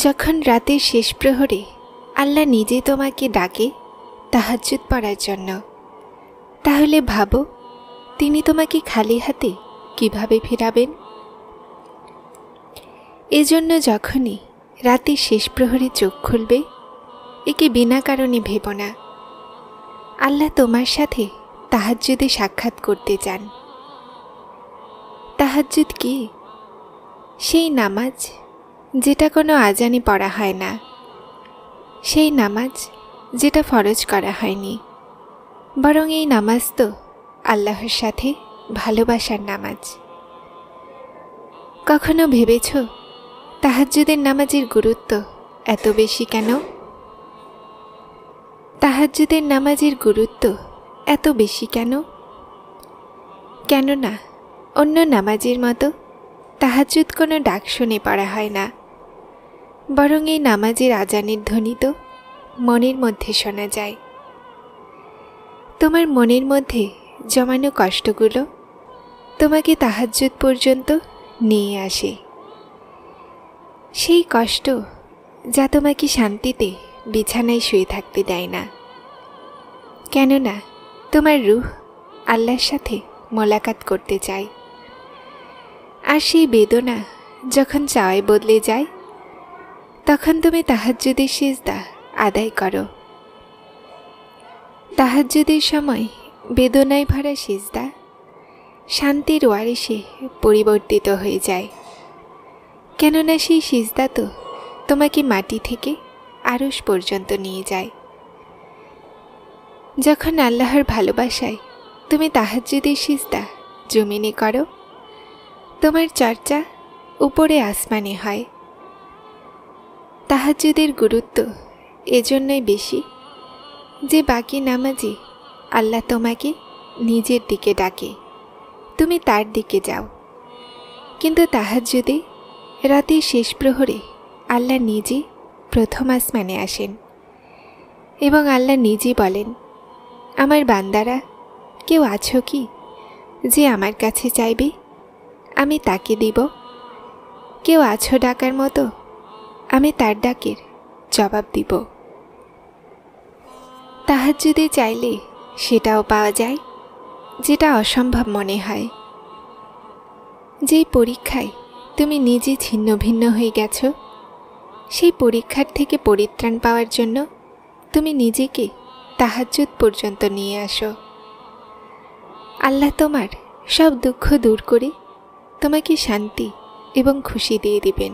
যখন রাতের শেষ প্রহরে আল্লাহ নিজে তোমাকে ডাকে তাহাজ্জুদ পড়ার জন্য, তাহলে ভাবো তিনি তোমাকে খালি হাতে কিভাবে ফেরাবেন। এজন্য যখনই রাতের শেষ প্রহরে চোখ খুলবে, একে বিনা কারণে ভেবো না। আল্লাহ তোমার সাথে তাহাজ্জুদে সাক্ষাৎ করতে চান। তাহাজ্জুদ কি? সেই নামাজ যেটা কোনো আজানে পড়া হয় না, সেই নামাজ যেটা ফরজ করা হয়নি, বরং এই নামাজ তো আল্লাহর সাথে ভালোবাসার নামাজ। কখনো ভেবেছ তাহাজ্জুদের নামাজের গুরুত্ব এত বেশি কেন? তাহাজ্জুদের নামাজের গুরুত্ব এত বেশি কেন? কেননা অন্য নামাজের মতো তাহাজ্জুদ কোনো ডাক শুনে পড়া হয় না, বরং এই নামাজের আজানের ধ্বনি তো মনের মধ্যে শোনা যায়। তোমার মনের মধ্যে জমানো কষ্টগুলো তোমাকে তাহাজ্জুদ পর্যন্ত নিয়ে আসে। সেই কষ্ট যা তোমাকে শান্তিতে বিছানায় শুয়ে থাকতে দেয় না, কেননা তোমার রূহ আল্লাহর সাথে মোলাকাত করতে চায়। আর সেই বেদনা যখন চাওয়ায় বদলে যায়, তখন তুমি তাহাজ্জুদের সিজদা আদায় করো। তাহাজ্জুদের সময় বেদনায় ভরা সিজদা শান্তির ওয়ারিশে পরিবর্তিত হয়ে যায়, কেননা সেই সিজদা তো তোমাকে মাটি থেকে আরশ পর্যন্ত নিয়ে যায়। যখন আল্লাহর ভালোবাসায় তুমি তাহাজ্জুদের সিজদা জমিনে করো, তোমার চর্চা উপরে আসমানে হয়। তাহাজ্জুদের গুরুত্ব এজন্যই বেশি যে বাকি নামাজে আল্লাহ তোমাকে নিজের দিকে ডাকে, তুমি তার দিকে যাও। কিন্তু তাহাজ্জুদে রাতের শেষ প্রহরে আল্লাহ নিজে প্রথম আসমানে আসেন এবং আল্লাহ নিজে বলেন, আমার বান্দারা কেউ আছো কি যে আমার কাছে চাইবে, আমি তাকে দিব। কেউ আছো ডাকার মতো, আমি তার ডাকের জবাব দিব। তাহাজ্জুদে চাইলে সেটাও পাওয়া যায় যেটা অসম্ভব মনে হয়। যেই পরীক্ষায় তুমি নিজে ছিন্ন ভিন্ন হয়ে গেছো, সেই পরীক্ষার থেকে পরিত্রাণ পাওয়ার জন্য তুমি নিজেকে তাহাজ্জুদ পর্যন্ত নিয়ে আসো। আল্লাহ তোমার সব দুঃখ দূর করে তোমাকে শান্তি এবং খুশি দিয়ে দিবেন।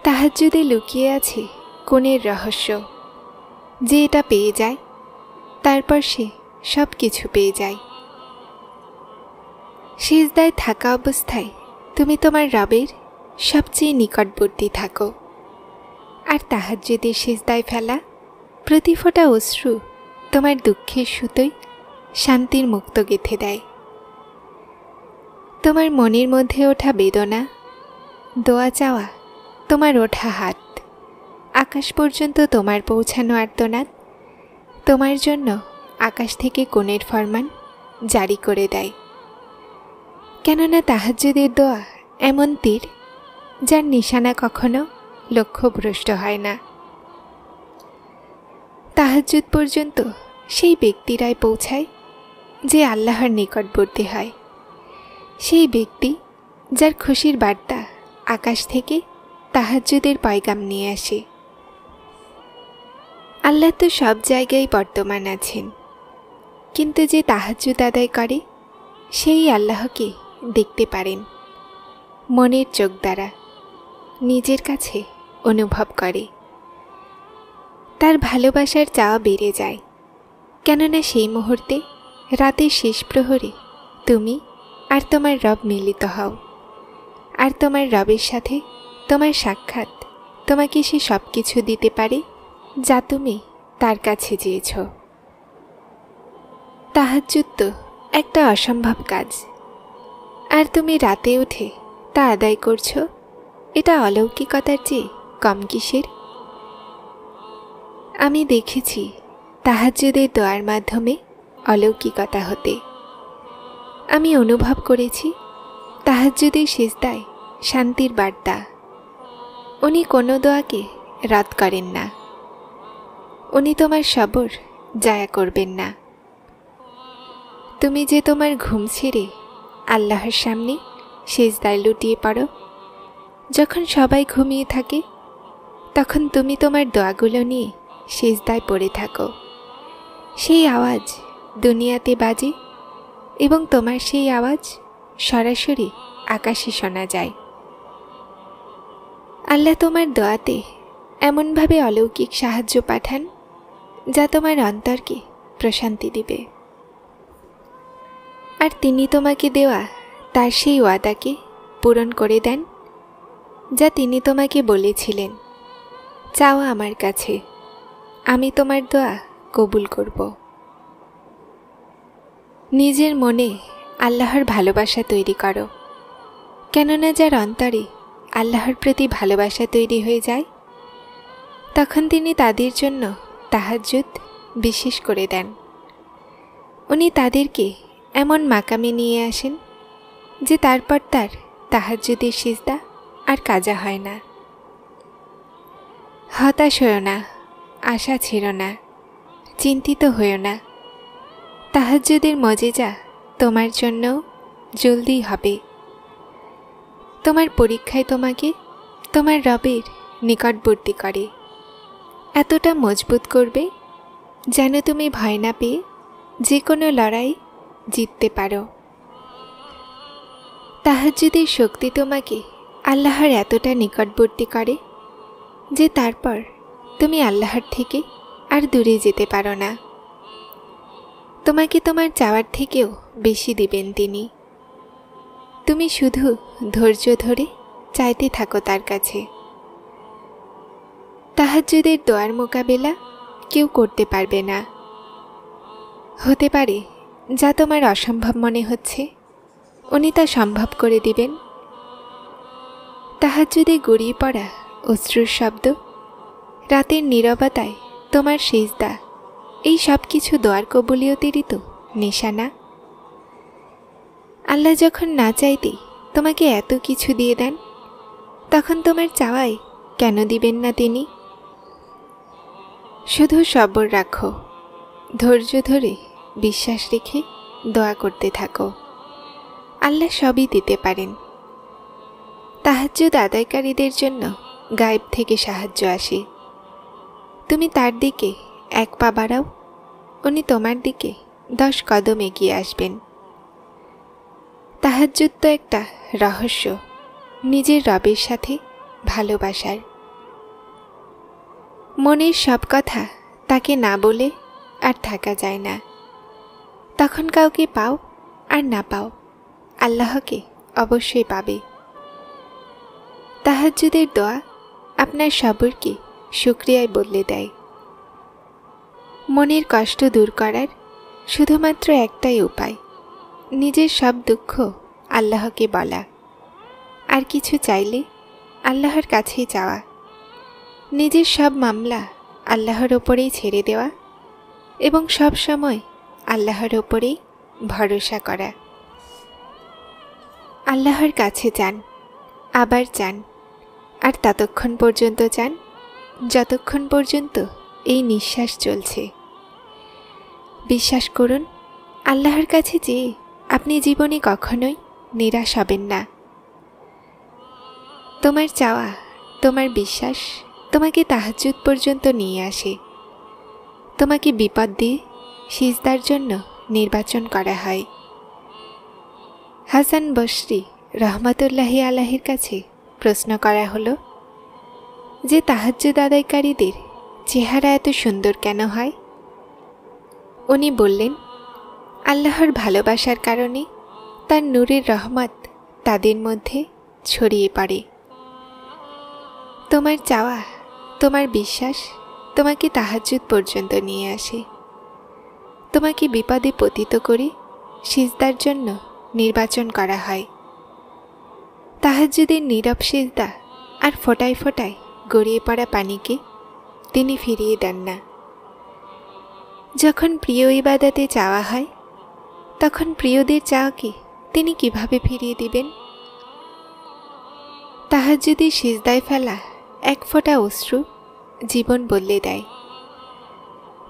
তাহাজ্জুদে লুকিয়ে আছে কোণের রহস্য। যে এটা পেয়ে যায়, তারপর সে সব কিছু পেয়ে যায়। সিজদায় থাকা অবস্থায় তুমি তোমার রবের সবচেয়ে নিকটবর্তী থাকো। আর তাহাজ্জুদের সিজদায় ফেলা প্রতি ফোঁটা অশ্রু তোমার দুঃখের সুতোয় শান্তির মুক্ত গেঁথে দেয়। তোমার মনের মধ্যে ওঠা বেদনা, দোয়া চাওয়া, তোমার ওঠা হাত, আকাশ পর্যন্ত তোমার পৌঁছানো আর্তনাদ তোমার জন্য আকাশ থেকে কোণের ফরমান জারি করে দেয়। কেননা তাহাজ্জুদের দোয়া এমন তীর যার নিশানা কখনো লক্ষ্যভ্রষ্ট হয় না। তাহাজ্জুদ পর্যন্ত সেই ব্যক্তিরাই পৌঁছায় যে আল্লাহর নিকটবর্তী হয়, সেই ব্যক্তি যার খুশির বার্তা আকাশ থেকে তাহাজ্জুদের পয়গাম নিয়ে আসে। আল্লাহ তো সব জায়গায় বর্তমান আছেন, কিন্তু যে তাহাজ্জুদ আদায় করে সেই আল্লাহকে দেখতে পারেন মনের চোখ দ্বারা, নিজের কাছে অনুভব করে। তার ভালোবাসার চাওয়া বেড়ে যায়, কেননা সেই মুহূর্তে রাতের শেষ প্রহরে তুমি আর তোমার রব মিলিত হও। আর তোমার রবের সাথে তোমার সাক্ষাৎ তোমাকে সে সব কিছু দিতে পারে যা তুমি তার কাছে চেয়েছ। তাহাজ্জুদ তো একটা অসম্ভব কাজ, আর তুমি রাতে উঠে তা আদায় করছো, এটা অলৌকিকতার চেয়ে কম কিসের? আমি দেখেছি তাহাজ্জুদের দোয়ার মাধ্যমে অলৌকিকতা হতে। আমি অনুভব করেছি তাহাজ্জুদের সিজদায় শান্তির বার্তা। উনি কোনো দোয়াকে রদ করেন না। উনি তোমার সবর জায়া করবেন না। তুমি যে তোমার ঘুম ছেড়ে আল্লাহর সামনে সিজদায় লুটিয়ে পড়ো, যখন সবাই ঘুমিয়ে থাকে তখন তুমি তোমার দোয়াগুলো নিয়ে সিজদায় পড়ে থাকো। সেই আওয়াজ দুনিয়াতে বাজে এবং তোমার সেই আওয়াজ সরাসরি আকাশে শোনা যায়। আল্লাহ তোমার দোয়াতে এমনভাবে অলৌকিক সাহায্য পাঠান যা তোমার অন্তরকে প্রশান্তি দিবে। আর তিনি তোমাকে দেওয়া তার সেই ওয়াদাকে পূরণ করে দেন যা তিনি তোমাকে বলেছিলেন, চাও আমার কাছে, আমি তোমার দোয়া কবুল করব। নিজের মনে আল্লাহর ভালোবাসা তৈরি করো, কেননা যার অন্তরে আল্লাহর প্রতি ভালোবাসা তৈরি হয়ে যায় তখন তিনি তাদের জন্য তাহাজ্জুদ বিশেষ করে দেন। উনি তাদেরকে এমন মাকামে নিয়ে আসেন যে তারপর তার তাহাজ্জুদের সিজদা আর কাজা হয় না। হতাশ হয়েও না, আশা ছেড়ো না, চিন্তিত হয়েও না। তাহাজ্জুদের মজেজা তোমার জন্য জলদি হবে। তোমার পরীক্ষায় তোমাকে তোমার রবের নিকটবর্তী করে, এতটা মজবুত করবে যেন তুমি ভয় না পেয়ে যে কোনো লড়াই জিততে পারো। তাহাজ্জুদের শক্তি তোমাকে আল্লাহর এতটা নিকটবর্তী করে যে তারপর তুমি আল্লাহর থেকে আর দূরে যেতে পারো না। তোমাকে তোমার চাওয়ার থেকেও বেশি দিবেন তিনি। তুমি শুধু ধৈর্য ধরে চাইতে থাকো তার কাছে। তাহাজ্জুদের দোয়ার মোকাবেলা কেউ করতে পারবে না। হতে পারে যা তোমার অসম্ভব মনে হচ্ছে উনি তা সম্ভব করে দিবেন। তাহাজ্জুদে গড়িয়ে পড়া অশ্রুর শব্দ, রাতের নীরবতায় তোমার সিজদা, এই সব কিছু দোয়ার কবুলিয়তেরই তো নিশানা। আল্লাহ যখন না চাইতেই তোমাকে এত কিছু দিয়ে দেন তখন তোমার চাওয়ায় কেন দিবেন না তিনি? শুধু সবর রাখো, ধৈর্য ধরে বিশ্বাস রেখে দোয়া করতে থাকো। আল্লাহ সবই দিতে পারেন। তাহাজ্জুদ আদায়কারীদের জন্য গায়েব থেকে সাহায্য আসে। তুমি তার দিকে এক পা বাড়াও, উনি তোমার দিকে 10 কদম এগিয়ে আসবেন। তাহাজ্জুদ তো একটা রহস্য, নিজের রবের সাথে ভালোবাসার। মনের সব কথা তাকে না বলে আর থাকা যায় না। তখন কাউকে পাও আর না পাও, আল্লাহকে অবশ্যই পাবে। তাহাজ্জুদের দোয়া আপনার সবরকে শুকরিয়ায় বদলে দেয়। মনের কষ্ট দূর করার শুধুমাত্র একটাই উপায়, নিজের সব দুঃখ আল্লাহকে বলা। আর কিছু চাইলে আল্লাহর কাছেই চাওয়া। নিজের সব মামলা আল্লাহর ওপরেই ছেড়ে দেওয়া এবং সব সময় আল্লাহর ওপরেই ভরসা করা। আল্লাহর কাছে চান, আবার চান, আর ততক্ষণ পর্যন্ত চান যতক্ষণ পর্যন্ত এই নিঃশ্বাস চলছে। বিশ্বাস করুন, আল্লাহর কাছে চেয়ে আপনি জীবনে কখনোই নিরাশ হবেন না। তোমার চাওয়া, তোমার বিশ্বাস তোমাকে তাহাজ্জুদ পর্যন্ত নিয়ে আসে। তোমাকে বিপদ দিয়ে সিজদার জন্য নির্বাচন করা হয়। হাসান বসরি রহমতুল্লাহি আলাইহির কাছে প্রশ্ন করা হলো যে তাহাজ্জুদ আদায়কারীদের চেহারা এত সুন্দর কেন হয়? উনি বললেন, আল্লাহর ভালোবাসার কারণে তার নূরের রহমত তাদের মধ্যে ছড়িয়ে পড়ে। তোমার চাওয়া, তোমার বিশ্বাস তোমাকে তাহাজ্জুদ পর্যন্ত নিয়ে আসে। তোমাকে বিপদে পতিত করে সিজদার জন্য নির্বাচন করা হয়। তাহাজ্জুদের নীরব সিজদা আর ফোঁটায় ফোঁটায় গড়িয়ে পড়া পানিকে তিনি ফিরিয়ে দেন না। যখন প্রিয় ইবাদতে চাওয়া হয় তখন প্রিয়দের চাওয়াকে তিনি কিভাবে ফিরিয়ে দিবেন? তাহাজ্জুদের সিজদায় ফেলা এক ফোঁটা অশ্রু জীবন বদলে দেয়।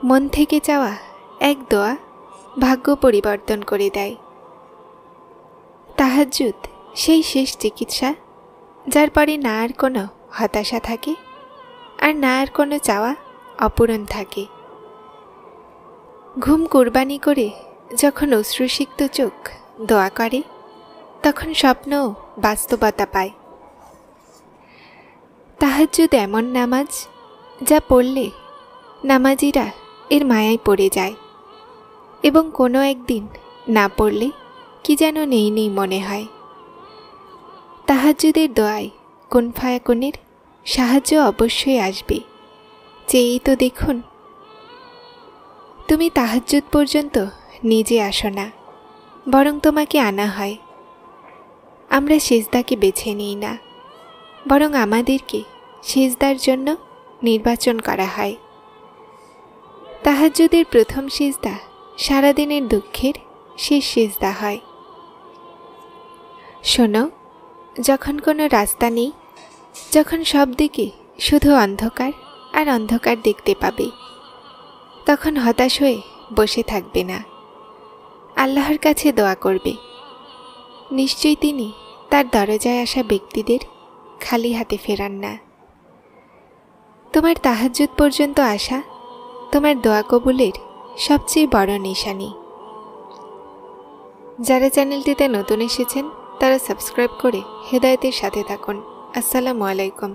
মন থেকে চাওয়া এক দোয়া ভাগ্য পরিবর্তন করে দেয়। তাহাজ্জুদ সেই শেষ চিকিৎসা, যার পরে না আর কোনো হতাশা থাকে, আর না আর কোনো চাওয়া অপূরণ থাকে। ঘুম কুরবানি করে যখন অশ্রুসিক্ত চোখ দোয়া করে, তখন স্বপ্নও বাস্তবতা পায়। তাহাজ্জুদ এমন নামাজ, যা পড়লে নামাজিরা এর মায়ায় পড়ে যায়, এবং কোনো একদিন না পড়লে কি যেন নেই নেই মনে হয়। তাহাজ্জুদের দোয়ায় কুন ফায়াকুনের সাহায্য অবশ্যই আসবে, চেয়েই তো দেখুন। তুমি তাহাজ্জুদ পর্যন্ত নিজে আসো না, বরং তোমাকে আনা হয়। আমরা সিজদাকে বেছে নিই না, বরং আমাদেরকে সিজদার জন্য নির্বাচন করা হয়। তাহাজ্জুদের প্রথম সিজদা সারাদিনের দুঃখের শেষ সিজদা হয়। শোনো, যখন কোনো রাস্তা নেই, যখন সব দিকে শুধু অন্ধকার আর অন্ধকার দেখতে পাবে, তখন হতাশ হয়ে বসে থাকবে না, আল্লাহর কাছে দোয়া করবে। নিশ্চয়ই তিনি তার দরজায় আসা ব্যক্তিদের খালি হাতে ফেরান না। তোমার তাহাজ্জুদ পর্যন্ত আসা তোমার দোয়া কবুলের সবচেয়ে বড় নিশানি। যারা চ্যানেলটিতে নতুন এসেছেন তারা সাবস্ক্রাইব করে হেদায়েতের সাথে থাকুন। আসসালামু আলাইকুম।